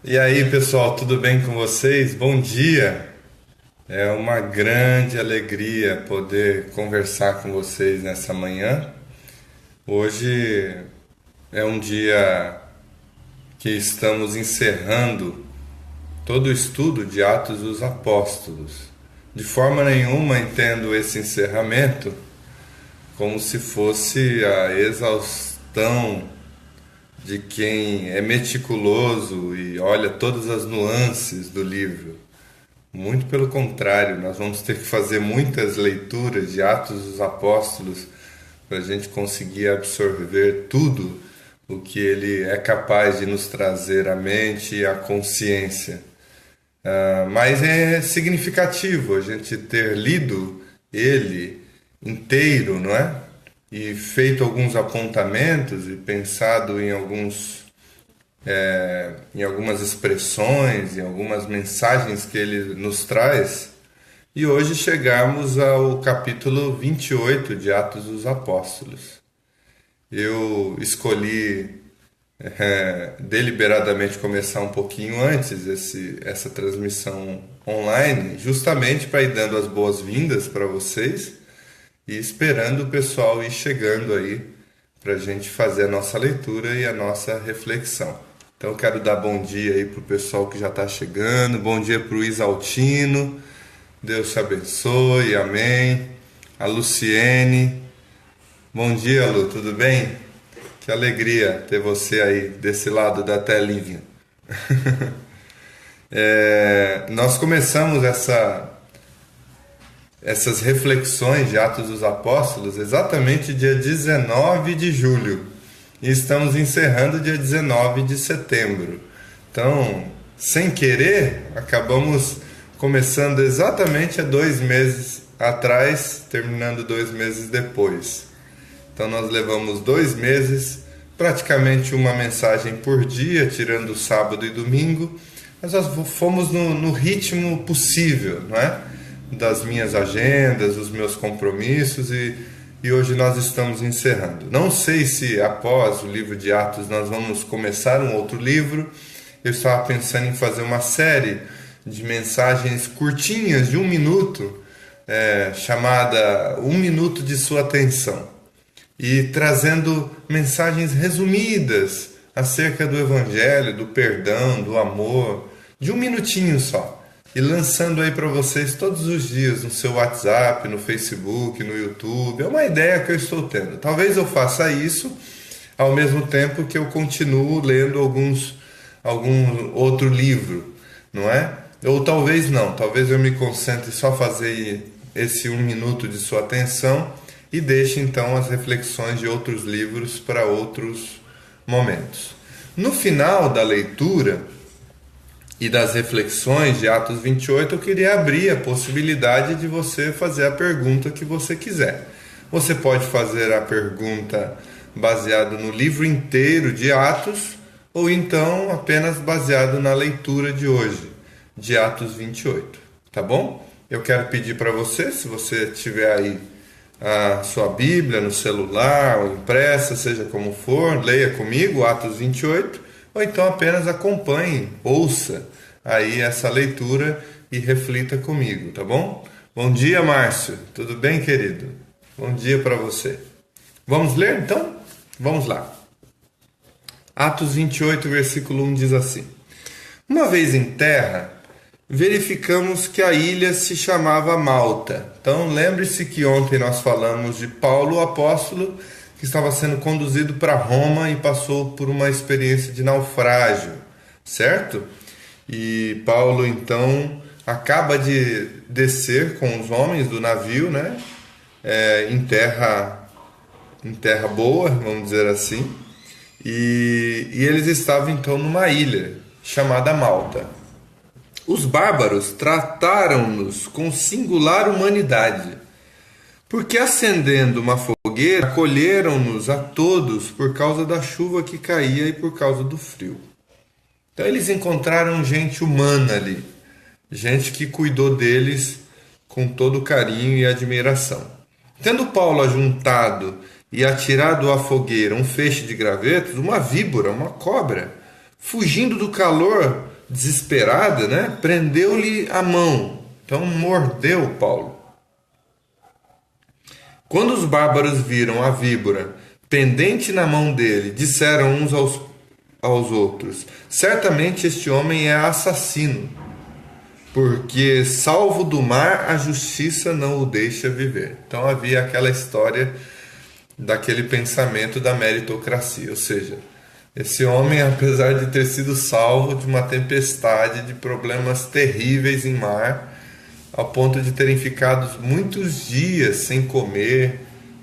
E aí, pessoal, tudo bem com vocês? Bom dia! É uma grande alegria poder conversar com vocês nessa manhã. Hoje é um dia que estamos encerrando todo o estudo de Atos dos Apóstolos. De forma nenhuma entendo esse encerramento como se fosse a exaustão de quem é meticuloso e olha todas as nuances do livro. Muito pelo contrário, nós vamos ter que fazer muitas leituras de Atos dos Apóstolos para a gente conseguir absorver tudo o que ele é capaz de nos trazer à mente e à consciência. Mas é significativo a gente ter lido ele inteiro, não é? E feito alguns apontamentos e pensado em algumas expressões, em algumas mensagens que ele nos traz. E hoje chegamos ao capítulo 28 de Atos dos Apóstolos. Eu escolhi deliberadamente começar um pouquinho antes essa transmissão online, justamente para ir dando as boas-vindas para vocês e esperando o pessoal ir chegando aí para a gente fazer a nossa leitura e a nossa reflexão. Então eu quero dar bom dia aí para o pessoal que já está chegando, bom dia para o Isaltino, Deus te abençoe, amém. A Luciene, bom dia Lu, tudo bem? Que alegria ter você aí desse lado da telinha. Nós começamos essas reflexões de Atos dos Apóstolos exatamente dia 19 de julho e estamos encerrando dia 19 de setembro. Então, sem querer, acabamos começando exatamente há 2 meses atrás, terminando 2 meses depois. Então, nós levamos 2 meses, praticamente uma mensagem por dia, tirando sábado e domingo, mas nós fomos no ritmo possível, não é? Das minhas agendas, dos meus compromissos e hoje nós estamos encerrando. Não sei se após o livro de Atos nós vamos começar um outro livro. Eu estava pensando em fazer uma série de mensagens curtinhas de 1 minuto, chamada 1 minuto de sua atenção, e trazendo mensagens resumidas acerca do Evangelho, do perdão, do amor, de 1 minutinho só. E lançando aí para vocês todos os dias no seu WhatsApp, no Facebook, no YouTube. É uma ideia que eu estou tendo. Talvez eu faça isso ao mesmo tempo que eu continuo lendo algum outro livro, não é? Ou talvez não, talvez eu me concentre só fazer esse 1 minuto de sua atenção e deixe então as reflexões de outros livros para outros momentos. No final da leitura e das reflexões de Atos 28, eu queria abrir a possibilidade de você fazer a pergunta que você quiser. Você pode fazer a pergunta baseado no livro inteiro de Atos, ou então apenas baseado na leitura de hoje, de Atos 28, tá bom? Eu quero pedir para você, se você tiver aí a sua Bíblia no celular ou impressa, seja como for, leia comigo Atos 28, ou então apenas acompanhe, ouça aí essa leitura e reflita comigo, tá bom? Bom dia, Márcio. Tudo bem, querido? Bom dia para você. Vamos ler então? Vamos lá. Atos 28, versículo 1 diz assim: Uma vez em terra, verificamos que a ilha se chamava Malta. Então, lembre-se que ontem nós falamos de Paulo, o apóstolo, que estava sendo conduzido para Roma e passou por uma experiência de naufrágio, certo? E Paulo, então, acaba de descer com os homens do navio, né? Em terra boa, vamos dizer assim. E eles estavam, então, numa ilha chamada Malta. Os bárbaros trataram-nos com singular humanidade, porque acendendo uma fogueira, acolheram-nos a todos por causa da chuva que caía e por causa do frio. Então eles encontraram gente humana ali, gente que cuidou deles com todo carinho e admiração. Tendo Paulo ajuntado e atirado à fogueira um feixe de gravetos, uma víbora, uma cobra, fugindo do calor, desesperada, né, prendeu-lhe a mão. Então mordeu Paulo. Quando os bárbaros viram a víbora pendente na mão dele, disseram uns aos outros: certamente este homem é assassino, porque salvo do mar a justiça não o deixa viver. Então havia aquela história daquele pensamento da meritocracia, ou seja, esse homem, apesar de ter sido salvo de uma tempestade, de problemas terríveis em mar, ao ponto de terem ficado muitos dias sem comer,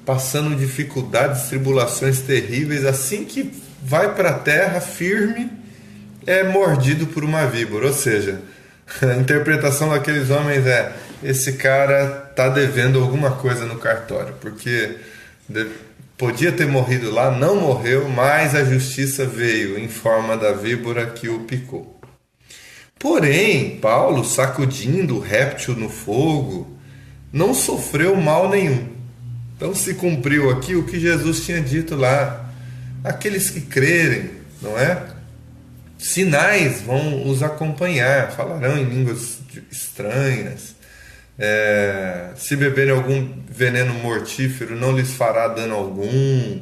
passando dificuldades, tribulações terríveis, assim que vai para a terra firme, é mordido por uma víbora. Ou seja, a interpretação daqueles homens é: esse cara está devendo alguma coisa no cartório, porque podia ter morrido lá, não morreu, mas a justiça veio em forma da víbora que o picou. Porém, Paulo, sacudindo o réptil no fogo, não sofreu mal nenhum. Então se cumpriu aqui o que Jesus tinha dito lá: aqueles que crerem, não é? Sinais vão os acompanhar, falarão em línguas estranhas, se beberem algum veneno mortífero não lhes fará dano algum,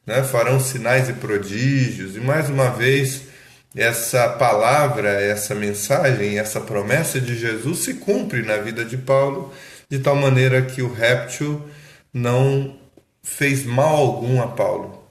né? Farão sinais e prodígios. E mais uma vez, essa palavra, essa mensagem, essa promessa de Jesus se cumpre na vida de Paulo, de tal maneira que o réptil não fez mal algum a Paulo.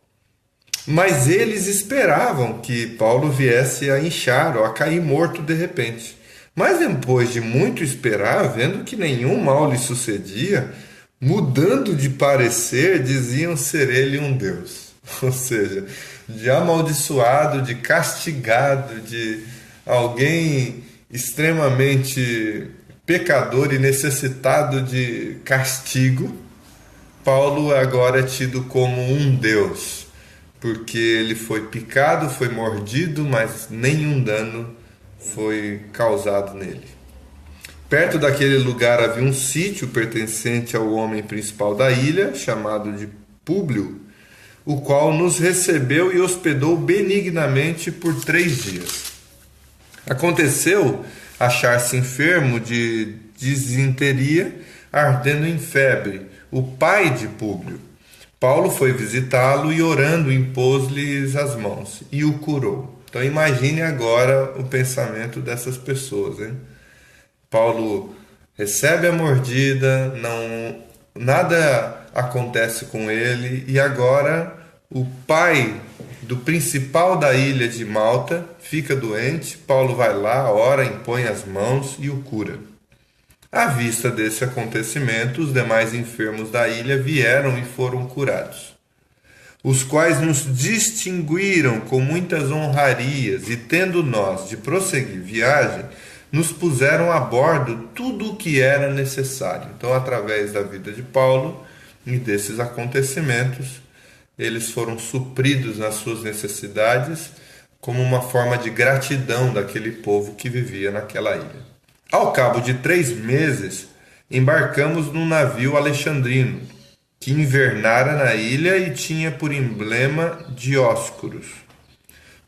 Mas eles esperavam que Paulo viesse a inchar ou a cair morto de repente. Mas depois de muito esperar, vendo que nenhum mal lhe sucedia, mudando de parecer, diziam ser ele um Deus. Ou seja, de amaldiçoado, de castigado, de alguém extremamente pecador e necessitado de castigo, Paulo agora é tido como um Deus, porque ele foi picado, foi mordido, mas nenhum dano foi causado nele. Perto daquele lugar havia um sítio pertencente ao homem principal da ilha, chamado de Públio, o qual nos recebeu e hospedou benignamente por 3 dias. Aconteceu achar-se enfermo de disenteria, ardendo em febre, o pai de Públio. Paulo foi visitá-lo e, orando, impôs-lhes as mãos e o curou. Então imagine agora o pensamento dessas pessoas, hein? Paulo recebe a mordida, nada acontece com ele, e agora o pai do principal da ilha de Malta fica doente. Paulo vai lá, ora, impõe as mãos e o cura. À vista desse acontecimento, os demais enfermos da ilha vieram e foram curados, os quais nos distinguiram com muitas honrarias, e tendo nós de prosseguir viagem, nos puseram a bordo tudo o que era necessário. Então, através da vida de Paulo e desses acontecimentos, eles foram supridos nas suas necessidades como uma forma de gratidão daquele povo que vivia naquela ilha. Ao cabo de 3 meses, embarcamos num navio alexandrino, que invernara na ilha e tinha por emblema Dióscuros.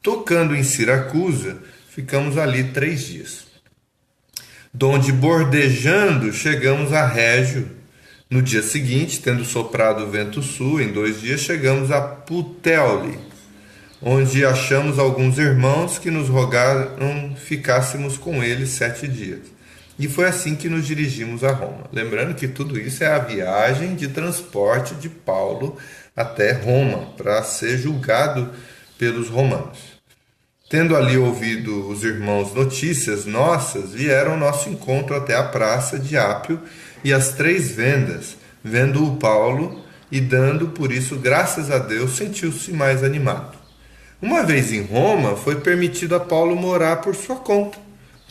Tocando em Siracusa, ficamos ali 3 dias. Donde, bordejando, chegamos a Régio. No dia seguinte, tendo soprado o vento sul, em 2 dias chegamos a Puteoli, onde achamos alguns irmãos que nos rogaram ficássemos com eles 7 dias. E foi assim que nos dirigimos a Roma. Lembrando que tudo isso é a viagem de transporte de Paulo até Roma, para ser julgado pelos romanos. Tendo ali ouvido os irmãos notícias nossas, vieram ao nosso encontro até a praça de Ápio e as 3 vendas, vendo o Paulo e dando por isso graças a Deus, sentiu-se mais animado. Uma vez em Roma, foi permitido a Paulo morar por sua conta,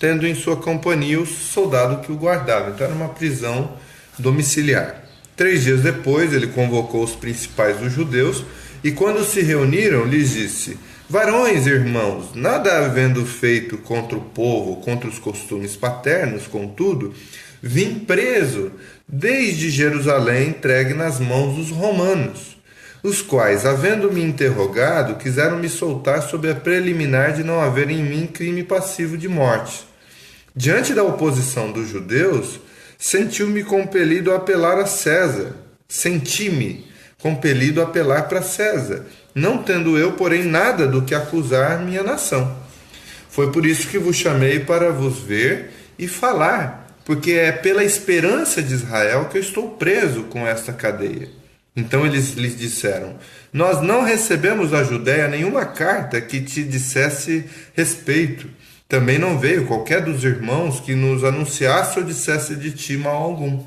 tendo em sua companhia o soldado que o guardava. Então era uma prisão domiciliar. 3 dias depois, ele convocou os principais dos judeus e, quando se reuniram, lhes disse: varões, irmãos, nada havendo feito contra o povo, contra os costumes paternos, contudo, vim preso desde Jerusalém, entregue nas mãos dos romanos, os quais, havendo-me interrogado, quiseram me soltar sob a preliminar de não haver em mim crime passivo de morte. Diante da oposição dos judeus, senti-me compelido a apelar a César. Senti-me compelido a apelar para César, não tendo eu, porém, nada do que acusar minha nação. Foi por isso que vos chamei para vos ver e falar, porque é pela esperança de Israel que eu estou preso com esta cadeia. Então eles lhes disseram: nós não recebemos da Judéia nenhuma carta que te dissesse respeito. Também não veio qualquer dos irmãos que nos anunciasse ou dissesse de ti mal algum.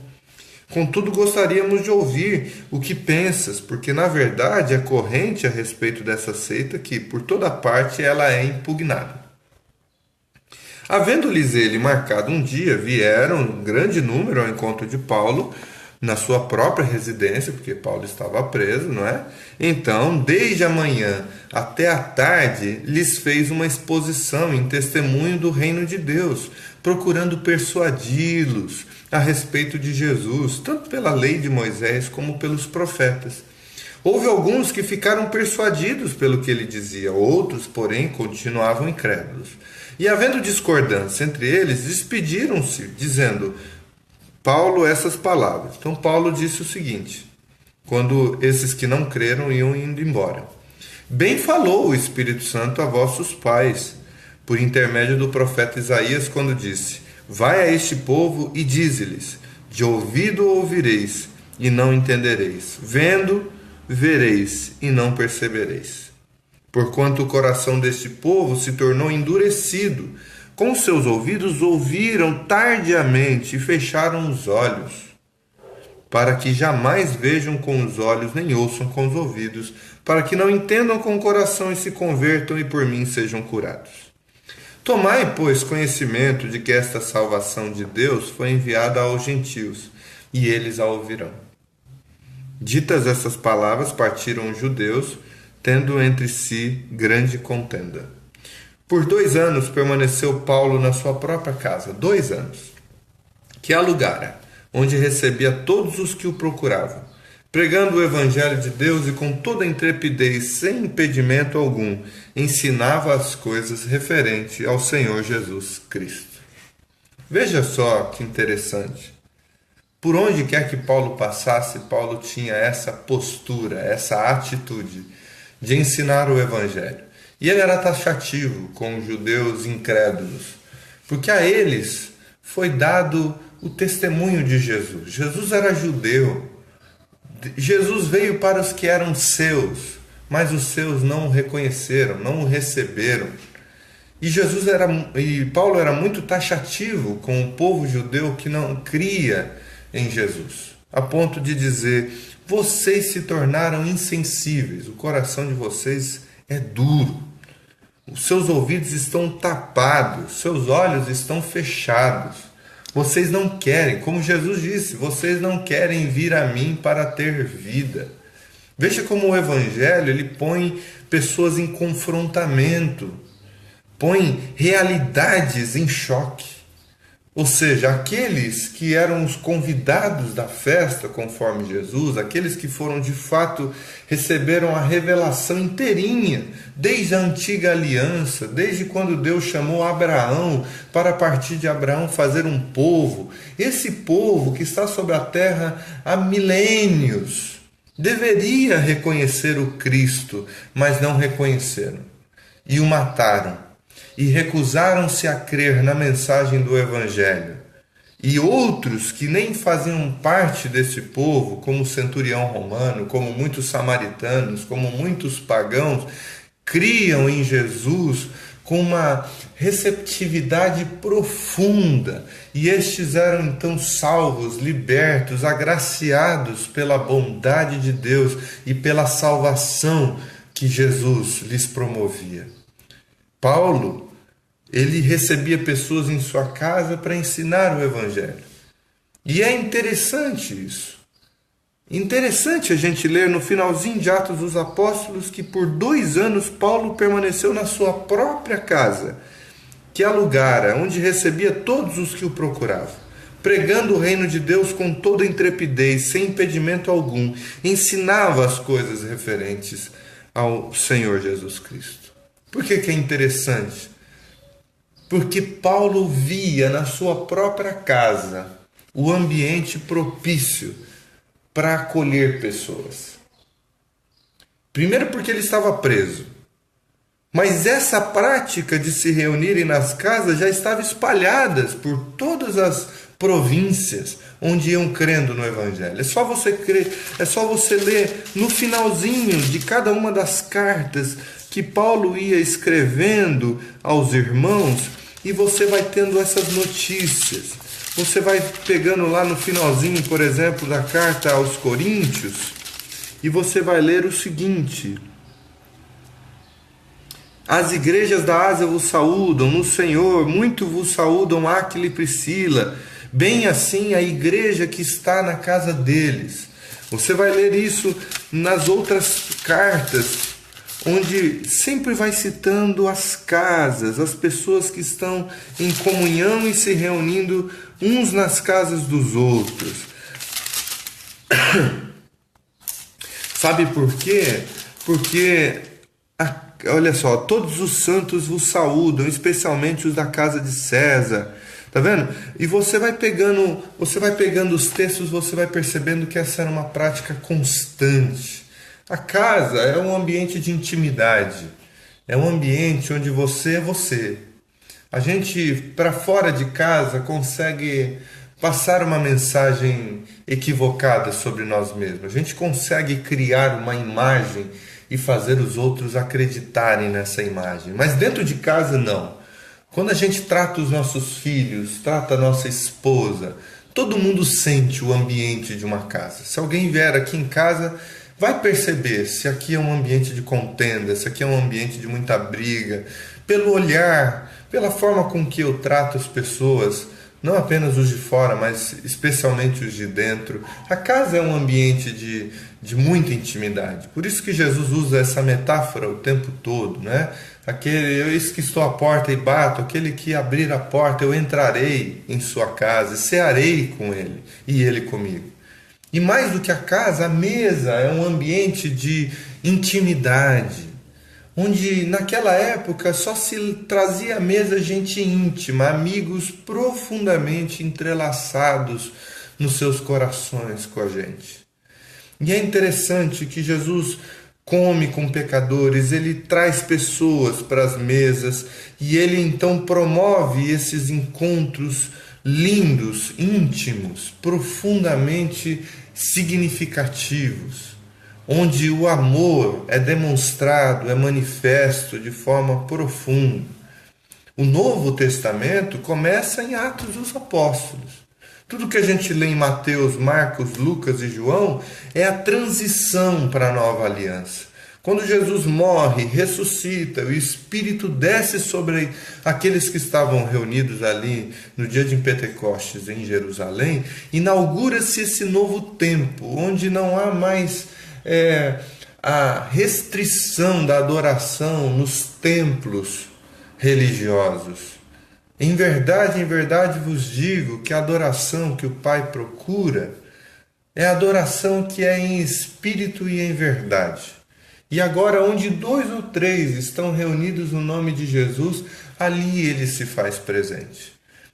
Contudo, gostaríamos de ouvir o que pensas, porque na verdade é corrente a respeito dessa seita que, por toda parte, ela é impugnada. Havendo-lhes ele marcado um dia, vieram um grande número ao encontro de Paulo, na sua própria residência, porque Paulo estava preso, não é? Então, desde a manhã até a tarde, lhes fez uma exposição em testemunho do reino de Deus, procurando persuadi-los a respeito de Jesus, tanto pela lei de Moisés como pelos profetas. Houve alguns que ficaram persuadidos pelo que ele dizia, outros, porém, continuavam incrédulos. E havendo discordância entre eles, despediram-se, dizendo Paulo essas palavras. Então Paulo disse o seguinte, quando esses que não creram iam indo embora: bem falou o Espírito Santo a vossos pais, por intermédio do profeta Isaías, quando disse: vai a este povo e dize-lhes, de ouvido ouvireis e não entendereis, vendo, vereis e não percebereis. Porquanto o coração deste povo se tornou endurecido, com seus ouvidos ouviram tardiamente e fecharam os olhos, para que jamais vejam com os olhos nem ouçam com os ouvidos, para que não entendam com o coração e se convertam e por mim sejam curados. Tomai, pois, conhecimento de que esta salvação de Deus foi enviada aos gentios, e eles a ouvirão. Ditas essas palavras, partiram os judeus, tendo entre si grande contenda. Por 2 anos permaneceu Paulo na sua própria casa, 2 anos, que alugara, onde recebia todos os que o procuravam, pregando o evangelho de Deus e com toda intrepidez, sem impedimento algum, ensinava as coisas referentes ao Senhor Jesus Cristo. Veja só que interessante. Por onde quer que Paulo passasse, Paulo tinha essa postura, essa atitude de ensinar o evangelho. E ele era taxativo com os judeus incrédulos, porque a eles foi dado o testemunho de Jesus. Jesus era judeu. Jesus veio para os que eram seus, mas os seus não o reconheceram, não o receberam. E Paulo era muito taxativo com o povo judeu que não cria em Jesus, a ponto de dizer: vocês se tornaram insensíveis, o coração de vocês é duro, os seus ouvidos estão tapados, seus olhos estão fechados, vocês não querem, como Jesus disse, vocês não querem vir a mim para ter vida. Veja como o evangelho ele põe pessoas em confrontamento, põe realidades em choque. Ou seja, aqueles que eram os convidados da festa, conforme Jesus, aqueles que foram de fato, receberam a revelação inteirinha, desde a antiga aliança, desde quando Deus chamou Abraão, para a partir de Abraão fazer um povo. Esse povo que está sobre a terra há milênios, deveria reconhecer o Cristo, mas não reconheceram. E o mataram. E recusaram-se a crer na mensagem do Evangelho. E outros que nem faziam parte desse povo, como o centurião romano, como muitos samaritanos, como muitos pagãos, criam em Jesus com uma receptividade profunda. E estes eram então salvos, libertos, agraciados pela bondade de Deus e pela salvação que Jesus lhes promovia. Paulo, ele recebia pessoas em sua casa para ensinar o evangelho. E é interessante isso. Interessante a gente ler no finalzinho de Atos dos Apóstolos que por 2 anos Paulo permaneceu na sua própria casa, que alugara, onde recebia todos os que o procuravam. pregando o reino de Deus com toda intrepidez, sem impedimento algum, ensinava as coisas referentes ao Senhor Jesus Cristo. Por que é interessante? Porque Paulo via na sua própria casa o ambiente propício para acolher pessoas. Primeiro porque ele estava preso. Mas essa prática de se reunirem nas casas já estava espalhada por todas as províncias onde iam crendo no Evangelho. É só você crer, é só você ler no finalzinho de cada uma das cartas que Paulo ia escrevendo aos irmãos, e você vai tendo essas notícias. Você vai pegando lá no finalzinho, por exemplo, da carta aos Coríntios, e você vai ler o seguinte: as igrejas da Ásia vos saúdam no Senhor, muito vos saúdam Áquila e Priscila, bem assim a igreja que está na casa deles. Você vai ler isso nas outras cartas, onde sempre vai citando as casas, as pessoas que estão em comunhão e se reunindo uns nas casas dos outros. Sabe por quê? Porque olha só, todos os santos vos saúdam, especialmente os da casa de César. Tá vendo? E você vai pegando os textos, você vai percebendo que essa era uma prática constante. A casa é um ambiente de intimidade. É um ambiente onde você é você. A gente, para fora de casa, consegue passar uma mensagem equivocada sobre nós mesmos. A gente consegue criar uma imagem e fazer os outros acreditarem nessa imagem. Mas dentro de casa, não. Quando a gente trata os nossos filhos, trata a nossa esposa, todo mundo sente o ambiente de uma casa. Se alguém vier aqui em casa, vai perceber se aqui é um ambiente de contenda, se aqui é um ambiente de muita briga, pelo olhar, pela forma com que eu trato as pessoas, não apenas os de fora, mas especialmente os de dentro. A casa é um ambiente de muita intimidade. Por isso que Jesus usa essa metáfora o tempo todo, né? Eis que estou à porta e bato, aquele que abrir a porta, eu entrarei em sua casa e cearei com ele e ele comigo. E mais do que a casa, a mesa é um ambiente de intimidade, onde naquela época só se trazia à mesa gente íntima, amigos profundamente entrelaçados nos seus corações com a gente. E é interessante que Jesus come com pecadores, ele traz pessoas para as mesas e ele então promove esses encontros lindos, íntimos, profundamente significativos, onde o amor é demonstrado, é manifesto de forma profunda. O Novo Testamento começa em Atos dos Apóstolos. Tudo que a gente lê em Mateus, Marcos, Lucas e João é a transição para a nova aliança. Quando Jesus morre, ressuscita, o Espírito desce sobre aqueles que estavam reunidos ali no dia de Pentecostes em Jerusalém, inaugura-se esse novo tempo, onde não há mais a restrição da adoração nos templos religiosos. Em verdade vos digo que a adoração que o Pai procura é a adoração que é em espírito e em verdade. E agora, onde 2 ou 3 estão reunidos no nome de Jesus, ali ele se faz presente.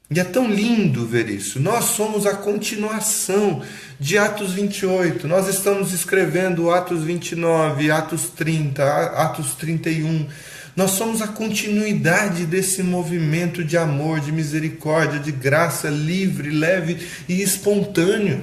E é tão lindo ver isso. Nós somos a continuação de Atos 28. Nós estamos escrevendo Atos 29, Atos 30, Atos 31. Nós somos a continuidade desse movimento de amor, de misericórdia, de graça livre, leve e espontâneo.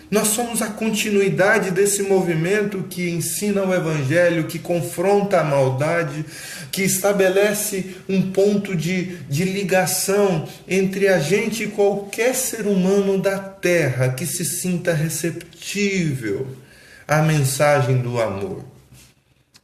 Nós somos a continuidade desse movimento que ensina o Evangelho, que confronta a maldade, que estabelece um ponto de ligação entre a gente e qualquer ser humano da terra que se sinta receptível à mensagem do amor.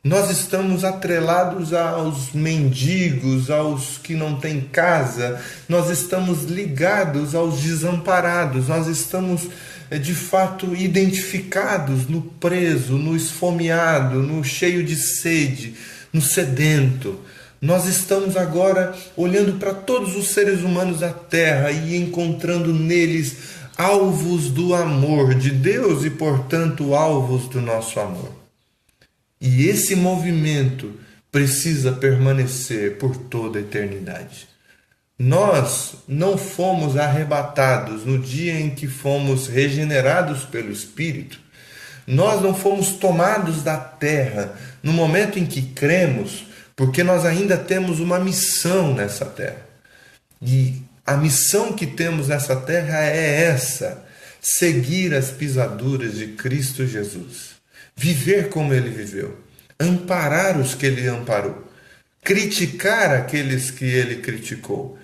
Nós estamos atrelados aos mendigos, aos que não têm casa, nós estamos ligados aos desamparados, nós estamos de fato identificados no preso, no esfomeado, no cheio de sede, no sedento. Nós estamos agora olhando para todos os seres humanos da terra e encontrando neles alvos do amor de Deus e, portanto, alvos do nosso amor. E esse movimento precisa permanecer por toda a eternidade. Nós não fomos arrebatados no dia em que fomos regenerados pelo Espírito. Nós não fomos tomados da terra no momento em que cremos, porque nós ainda temos uma missão nessa terra. E a missão que temos nessa terra é essa: seguir as pisaduras de Cristo Jesus, viver como Ele viveu, amparar os que Ele amparou, criticar aqueles que Ele criticou,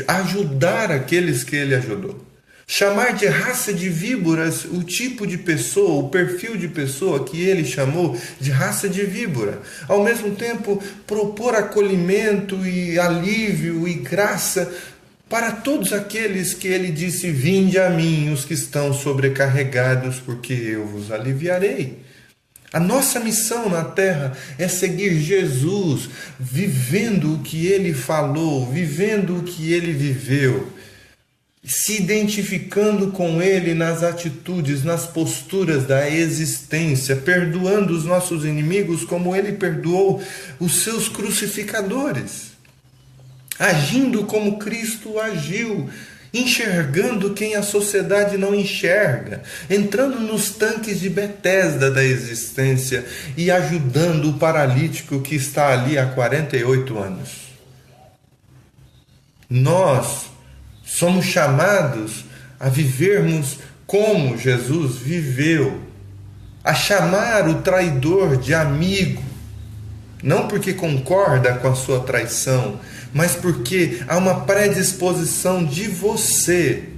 ajudar aqueles que Ele ajudou, chamar de raça de víboras o tipo de pessoa, o perfil de pessoa que Ele chamou de raça de víbora. Ao mesmo tempo, propor acolhimento e alívio e graça para todos aqueles que Ele disse: vinde a mim, os que estão sobrecarregados, porque eu vos aliviarei. A nossa missão na terra é seguir Jesus, vivendo o que Ele falou, vivendo o que Ele viveu, se identificando com Ele nas atitudes, nas posturas da existência, perdoando os nossos inimigos como Ele perdoou os seus crucificadores, agindo como Cristo agiu, enxergando quem a sociedade não enxerga, entrando nos tanques de Betesda da existência e ajudando o paralítico que está ali há 48 anos. Nós somos chamados a vivermos como Jesus viveu, a chamar o traidor de amigo, não porque concorda com a sua traição, mas porque há uma predisposição de você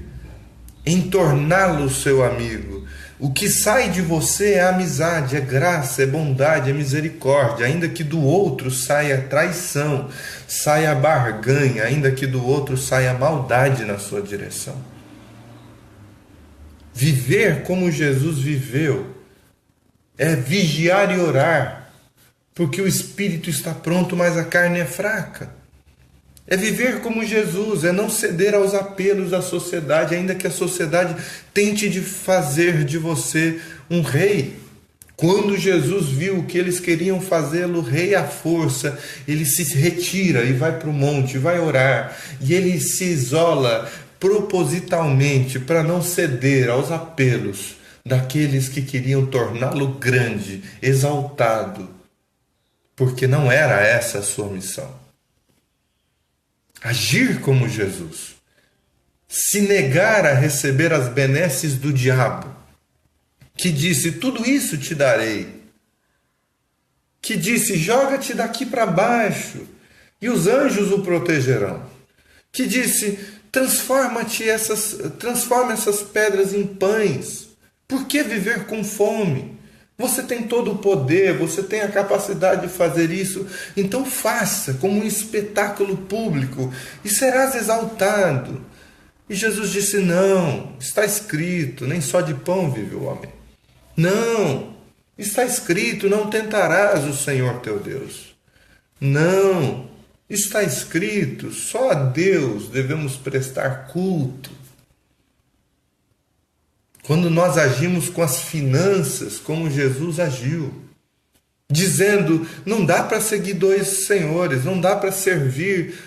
em torná-lo seu amigo. O que sai de você é amizade, é graça, é bondade, é misericórdia, ainda que do outro saia traição, saia barganha, ainda que do outro saia maldade na sua direção. Viver como Jesus viveu é vigiar e orar, porque o espírito está pronto, mas a carne é fraca. É viver como Jesus, é não ceder aos apelos da sociedade, ainda que a sociedade tente de fazer de você um rei. Quando Jesus viu que eles queriam fazê-lo rei à força, ele se retira e vai para o monte, vai orar, e ele se isola propositalmente para não ceder aos apelos daqueles que queriam torná-lo grande, exaltado, porque não era essa a sua missão. Agir como Jesus, se negar a receber as benesses do diabo, que disse: tudo isso te darei, que disse: joga-te daqui para baixo e os anjos o protegerão, que disse: transforma essas pedras em pães. Por que viver com fome? Você tem todo o poder, você tem a capacidade de fazer isso, então faça como um espetáculo público e serás exaltado. E Jesus disse: não, está escrito, nem só de pão vive o homem. Não, está escrito, não tentarás o Senhor teu Deus. Não, está escrito, só a Deus devemos prestar culto. Quando nós agimos com as finanças como Jesus agiu, dizendo: não dá para seguir dois senhores, não dá para servir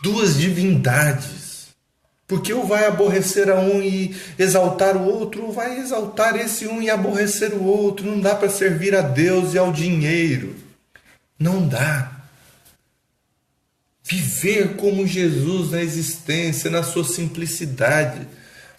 duas divindades, porque ou vai aborrecer a um e exaltar o outro, ou vai exaltar esse um e aborrecer o outro. Não dá para servir a Deus e ao dinheiro. Não dá. Viver como Jesus na existência, na sua simplicidade.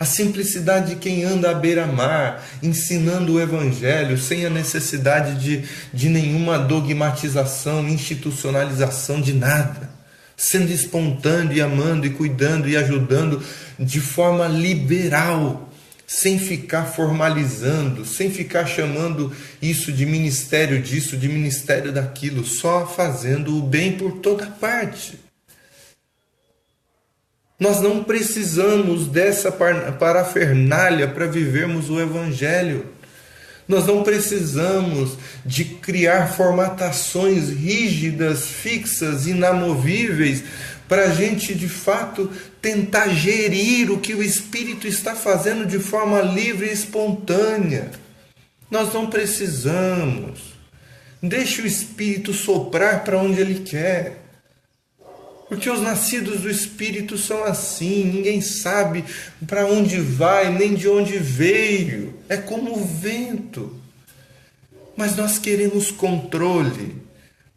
A simplicidade de quem anda à beira-mar, ensinando o Evangelho, sem a necessidade de nenhuma dogmatização, institucionalização de nada. Sendo espontâneo e amando e cuidando e ajudando de forma liberal, sem ficar formalizando, sem ficar chamando isso de ministério disso, de ministério daquilo, só fazendo o bem por toda parte. Nós não precisamos dessa parafernália para vivermos o Evangelho. Nós não precisamos de criar formatações rígidas, fixas, inamovíveis, para a gente de fato tentar gerir o que o Espírito está fazendo de forma livre e espontânea. Nós não precisamos. Deixe o Espírito soprar para onde Ele quer. Porque os nascidos do Espírito são assim, ninguém sabe para onde vai, nem de onde veio. É como o vento. Mas nós queremos controle,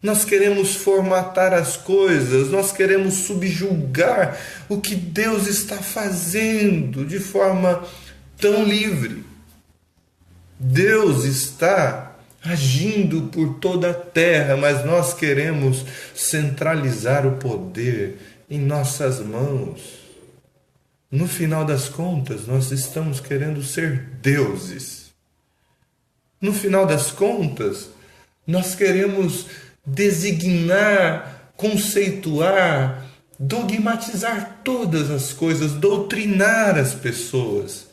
nós queremos formatar as coisas, nós queremos subjugar o que Deus está fazendo de forma tão livre. Deus está agindo por toda a terra, mas nós queremos centralizar o poder em nossas mãos. No final das contas, nós estamos querendo ser deuses. No final das contas, nós queremos designar, conceituar, dogmatizar todas as coisas, doutrinar as pessoas,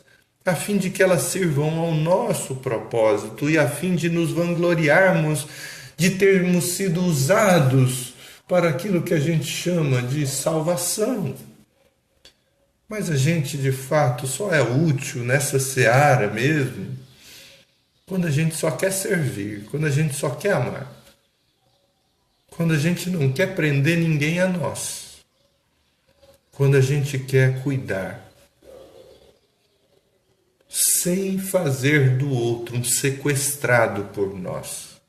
a fim de que elas sirvam ao nosso propósito e a fim de nos vangloriarmos de termos sido usados para aquilo que a gente chama de salvação. Mas a gente, de fato, só é útil nessa seara mesmo quando a gente só quer servir, quando a gente só quer amar, quando a gente não quer prender ninguém a nós, quando a gente quer cuidar, sem fazer do outro um sequestrado por nós.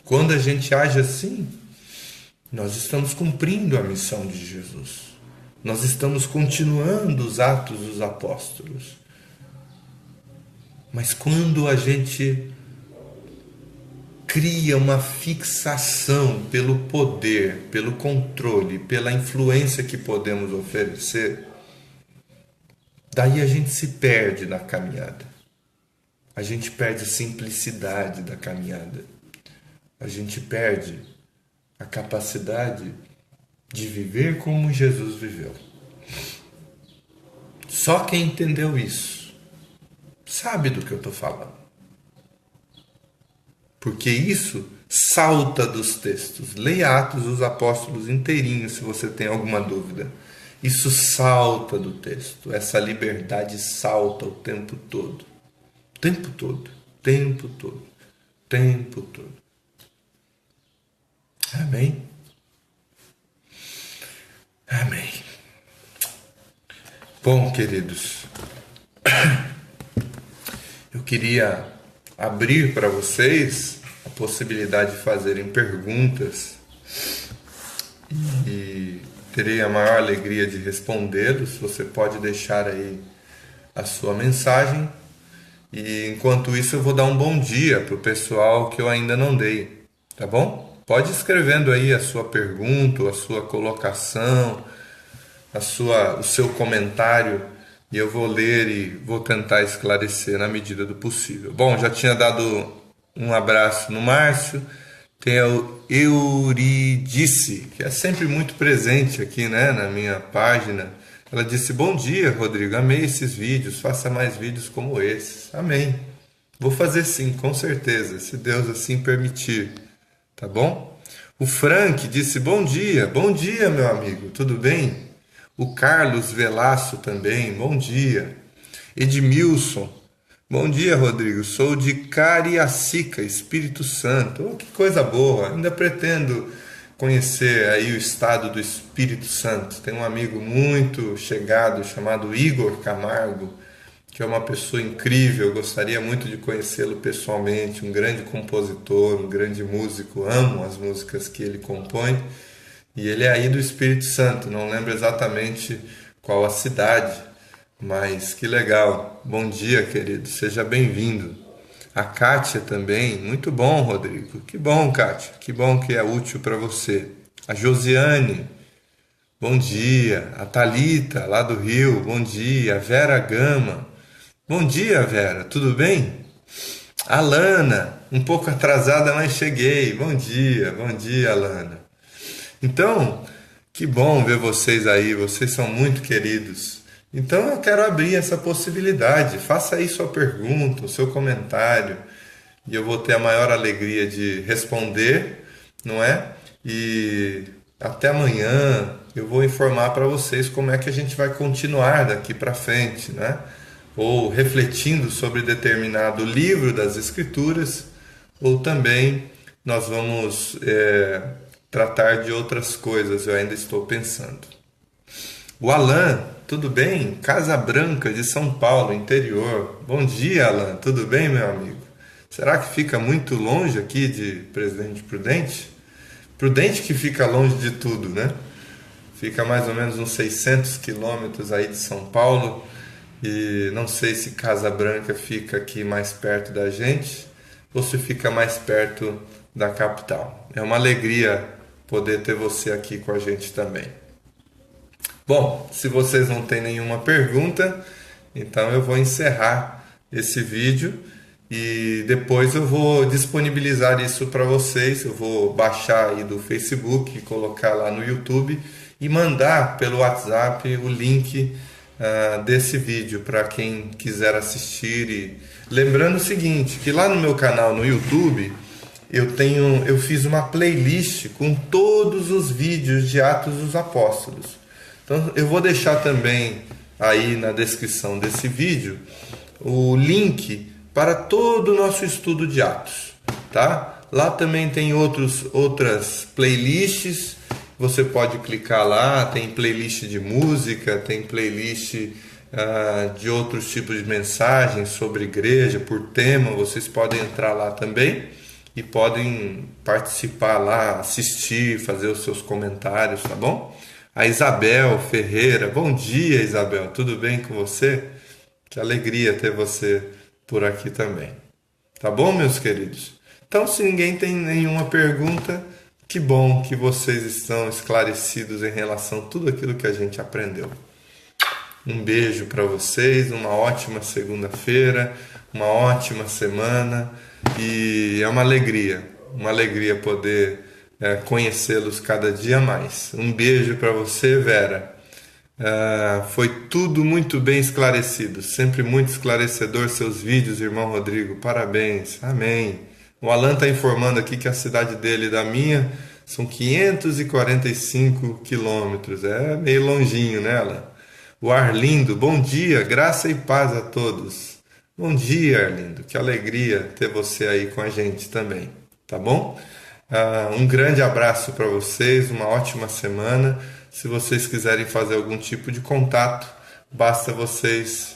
Quando a gente age assim, nós estamos cumprindo a missão de Jesus. Nós estamos continuando os atos dos apóstolos. Mas quando a gente cria uma fixação pelo poder, pelo controle, pela influência que podemos oferecer, daí a gente se perde na caminhada. A gente perde a simplicidade da caminhada. A gente perde a capacidade de viver como Jesus viveu. Só quem entendeu isso sabe do que eu estou falando. Porque isso salta dos textos. Leia Atos dos Apóstolos inteirinho se você tem alguma dúvida. Isso salta do texto. Essa liberdade salta o tempo todo. O tempo todo. Tempo todo. Tempo todo. Amém? Amém. Bom, queridos, eu queria abrir para vocês a possibilidade de fazerem perguntas e terei a maior alegria de respondê-los. Você pode deixar aí a sua mensagem e enquanto isso eu vou dar um bom dia para o pessoal que eu ainda não dei, tá bom? Pode ir escrevendo aí a sua pergunta, a sua colocação, o seu comentário e eu vou ler e vou tentar esclarecer na medida do possível. Bom, já tinha dado um abraço no Márcio, tem a Euridice, que é sempre muito presente aqui, né, na minha página. Ela disse: bom dia, Rodrigo, amei esses vídeos, faça mais vídeos como esses. Amém. Vou fazer sim, com certeza, se Deus assim permitir. Tá bom? O Frank disse: bom dia meu amigo, tudo bem? O Carlos Velaço também, bom dia. Edmilson: bom dia, Rodrigo, sou de Cariacica, Espírito Santo. Oh, que coisa boa, ainda pretendo conhecer aí o estado do Espírito Santo. Tem um amigo muito chegado chamado Igor Camargo, que é uma pessoa incrível, eu gostaria muito de conhecê-lo pessoalmente, um grande compositor, um grande músico, amo as músicas que ele compõe, e ele é aí do Espírito Santo, não lembro exatamente qual a cidade, mas que legal. Bom dia, querido, seja bem-vindo. A Kátia também, muito bom, Rodrigo, que bom, Kátia, que bom que é útil para você. A Josiane, bom dia. A Thalita, lá do Rio, bom dia. A Vera Gama, bom dia, Vera, tudo bem? A Lana, um pouco atrasada, mas cheguei. Bom dia, Lana. Então, que bom ver vocês aí, vocês são muito queridos. Então eu quero abrir essa possibilidade. Faça aí sua pergunta, o seu comentário, e eu vou ter a maior alegria de responder, não é? E até amanhã eu vou informar para vocês como é que a gente vai continuar daqui para frente, né? Ou refletindo sobre determinado livro das Escrituras, ou também nós vamos tratar de outras coisas, eu ainda estou pensando. O Alan, tudo bem? Casa Branca de São Paulo, interior. Bom dia, Alan, tudo bem, meu amigo? Será que fica muito longe aqui de Presidente Prudente? Prudente que fica longe de tudo, né? Fica mais ou menos uns 600 quilômetros aí de São Paulo. E não sei se Casa Branca fica aqui mais perto da gente ou se fica mais perto da capital. É uma alegria poder ter você aqui com a gente também. Bom, se vocês não têm nenhuma pergunta, então eu vou encerrar esse vídeo e depois eu vou disponibilizar isso para vocês. Eu vou baixar aí do Facebook, colocar lá no YouTube e mandar pelo WhatsApp o link desse vídeo para quem quiser assistir. E lembrando o seguinte, que lá no meu canal no YouTube eu fiz uma playlist com todos os vídeos de Atos dos Apóstolos. Então eu vou deixar também aí na descrição desse vídeo o link para todo o nosso estudo de Atos, tá? Lá também tem outras playlists. Você pode clicar lá, tem playlist de música, tem playlist de outros tipos de mensagens sobre igreja, por tema. Vocês podem entrar lá também e podem participar lá, assistir, fazer os seus comentários, tá bom? A Isabel Ferreira, bom dia, Isabel, tudo bem com você? Que alegria ter você por aqui também. Tá bom, meus queridos? Então, se ninguém tem nenhuma pergunta, que bom que vocês estão esclarecidos em relação a tudo aquilo que a gente aprendeu. Um beijo para vocês, uma ótima segunda-feira, uma ótima semana, e é uma alegria poder conhecê-los cada dia mais. Um beijo para você, Vera. Foi tudo muito bem esclarecido, sempre muito esclarecedor seus vídeos, irmão Rodrigo, parabéns, amém. O Alan está informando aqui que a cidade dele e da minha são 545 quilômetros, é meio longinho, né, Alan? O Arlindo, bom dia, graça e paz a todos. Bom dia, Arlindo, que alegria ter você aí com a gente também, tá bom? Um grande abraço para vocês, uma ótima semana. Se vocês quiserem fazer algum tipo de contato, basta vocês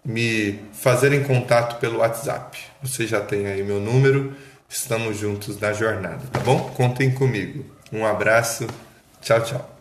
me fazerem contato pelo WhatsApp. Você já tem aí meu número, estamos juntos na jornada, tá bom? Contem comigo. Um abraço, tchau, tchau.